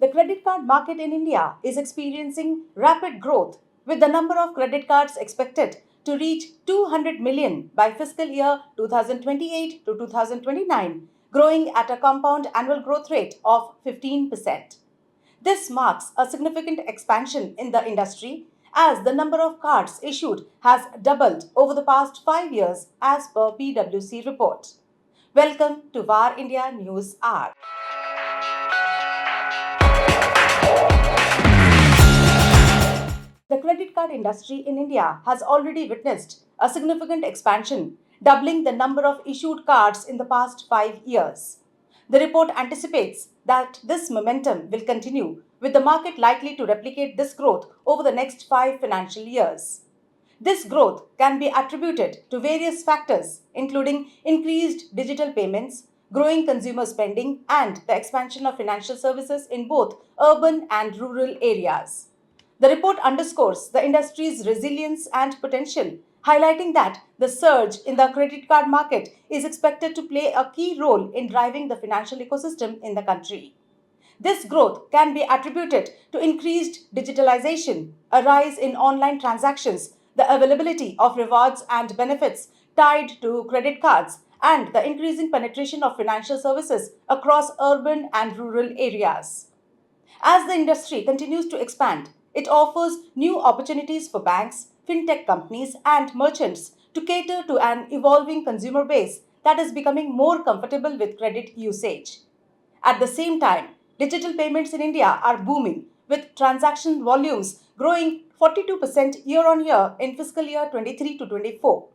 The credit card market in India is experiencing rapid growth, with the number of credit cards expected to reach 200 million by fiscal year 2028 to 2029, growing at a compound annual growth rate of 15%. This marks a significant expansion in the industry as the number of cards issued has doubled over the past 5 years as per PwC report. Welcome to VAR India News Hour. The credit card industry in India has already witnessed a significant expansion, doubling the number of issued cards in the past 5 years. The report anticipates that this momentum will continue, with the market likely to replicate this growth over the next 5 financial years. This growth can be attributed to various factors, including increased digital payments, growing consumer spending, and the expansion of financial services in both urban and rural areas. The report underscores the industry's resilience and potential, highlighting that the surge in the credit card market is expected to play a key role in driving the financial ecosystem in the country. This growth can be attributed to increased digitalization, a rise in online transactions, the availability of rewards and benefits tied to credit cards, and the increasing penetration of financial services across urban and rural areas. As the industry continues to expand, it offers new opportunities for banks, fintech companies, and merchants to cater to an evolving consumer base that is becoming more comfortable with credit usage. At the same time, digital payments in India are booming, with transaction volumes growing 42% year on year in fiscal year 23 to 24.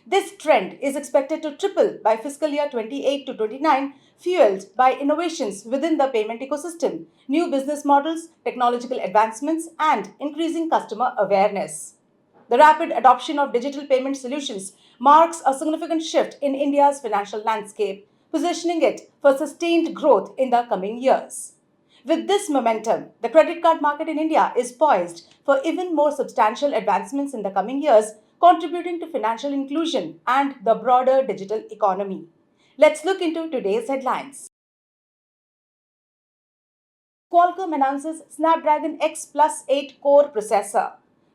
This trend is expected to triple by fiscal year 28 to 29, fueled by innovations within the payment ecosystem, new business models, technological advancements, and increasing customer awareness. The rapid adoption of digital payment solutions marks a significant shift in India's financial landscape, positioning it for sustained growth in the coming years. With this momentum, the credit card market in India is poised for even more substantial advancements in the coming years, contributing to financial inclusion and the broader digital economy. Let's look into today's headlines. Qualcomm announces Snapdragon X Plus 8 core processor.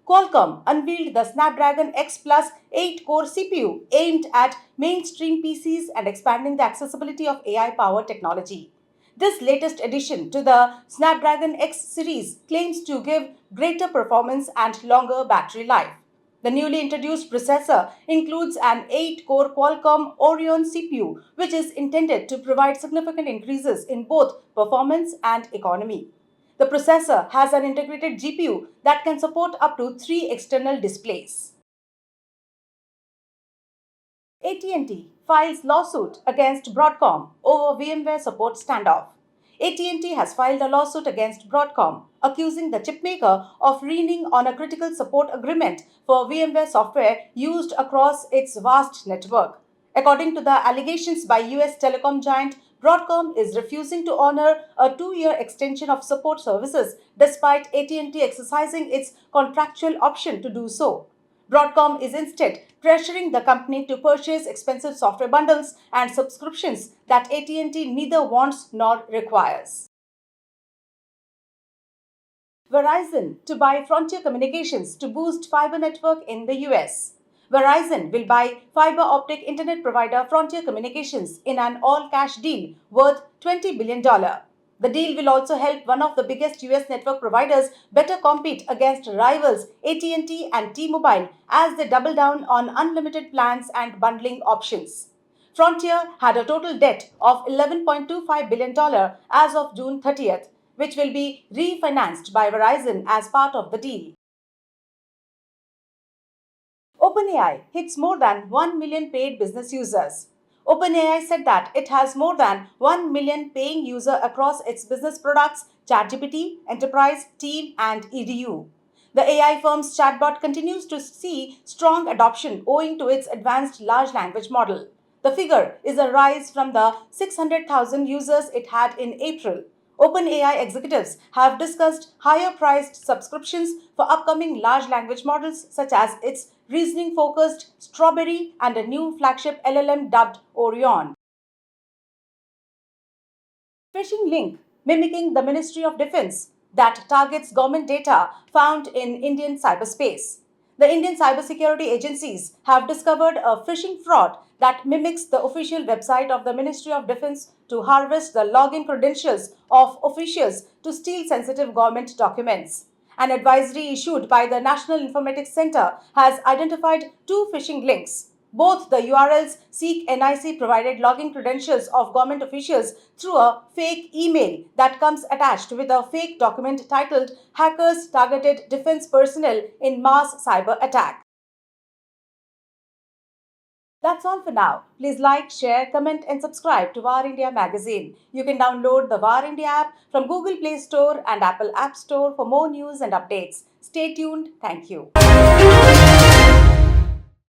Qualcomm unveiled the Snapdragon X Plus 8 core CPU aimed at mainstream PCs and expanding the accessibility of AI powered technology. This latest addition to the Snapdragon X series claims to give greater performance and longer battery life. The newly introduced processor includes an 8-core Qualcomm Orion CPU, which is intended to provide significant increases in both performance and economy. The processor has an integrated GPU that can support up to 3 external displays. AT&T files lawsuit against Broadcom over VMware support standoff. AT&T has filed a lawsuit against Broadcom, accusing the chipmaker of reneging on a critical support agreement for VMware software used across its vast network. According to the allegations by US telecom giant, Broadcom is refusing to honor a 2-year extension of support services despite AT&T exercising its contractual option to do so. Broadcom is instead pressuring the company to purchase expensive software bundles and subscriptions that AT&T neither wants nor requires. Verizon to buy Frontier Communications to boost fiber network in the US. Verizon will buy fiber optic internet provider Frontier Communications in an all-cash deal worth $20 billion. The deal will also help one of the biggest US network providers better compete against rivals AT&T and T-Mobile as they double down on unlimited plans and bundling options. Frontier had a total debt of $11.25 billion as of June 30th, which will be refinanced by Verizon as part of the deal. OpenAI hits more than 1 million paid business users. OpenAI said that it has more than 1 million paying users across its business products, ChatGPT, Enterprise, Team, and EDU. The AI firm's chatbot continues to see strong adoption owing to its advanced large language model. The figure is a rise from the 600,000 users it had in April. OpenAI executives have discussed higher priced subscriptions for upcoming large language models such as its reasoning focused Strawberry and a new flagship LLM dubbed Orion. Phishing link mimicking the Ministry of Defense that targets government data found in Indian cyberspace. The Indian cybersecurity agencies have discovered a phishing fraud that mimics the official website of the Ministry of Defense to harvest the login credentials of officials to steal sensitive government documents. An advisory issued by the National Informatics Center has identified two phishing links. Both the URLs seek NIC provided login credentials of government officials through a fake email that comes attached with a fake document titled Hackers Targeted Defense Personnel in Mass Cyber Attack. That's all for now. Please like, share, comment, and subscribe to VAR India magazine. You can download the VAR India app from Google Play Store and Apple App Store for more news and updates. Stay tuned. Thank you.